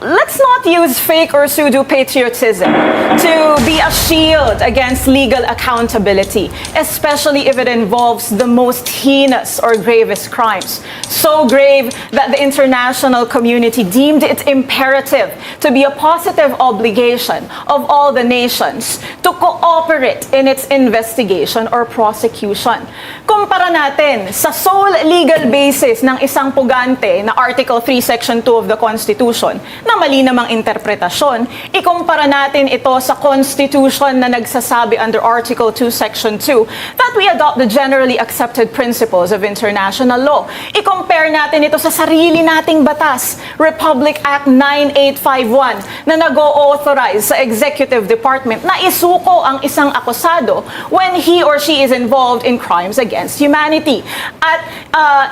let's not use fake or pseudo-patriotism to be a shield against legal accountability, especially if it involves the most heinous or gravest crimes. So grave that the international community deemed it imperative to be a positive obligation of all the nations to cooperate in its investigation or prosecution. Kumpara natin sa sole legal basis ng isang pugante na Article 3, Section 2 of the Constitution na mali namang interpretasyon, ikumpara natin ito sa Constitution na nagsasabi under Article 2, Section 2 that we adopt the generally accepted principles of international law. I-compare natin ito sa sarili nating batas, Republic Act 9851, na nag-o-authorize sa Executive Department na isuko ang isang akusado when he or she is involved in crimes against humanity. At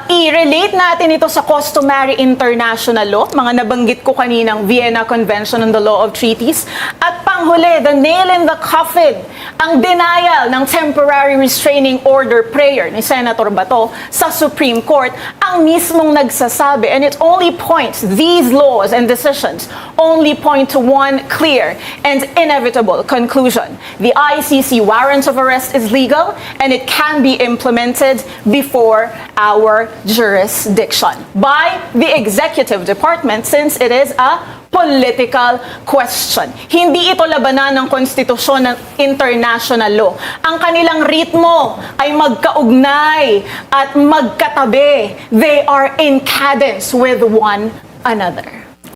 i-relate natin ito sa customary international law, mga nabanggit ko kaninang Vienna Convention on the Law of Treaties, at panghuli, the nail in the coffin, ang denial ng temporary restraining order prayer ni Senator Bato sa Supreme Court, ang mismong nagsasabi, and it only points, these laws and decisions only point to one clear and inevitable conclusion. The ICC warrant of arrest is legal and it can be implemented before our jurisdiction by the Executive Department since it is a political question. Hindi ito labanan ng konstitusyon ng international law. Ang kanilang ritmo ay magkaugnay at magkatabi. They are in cadence with one another.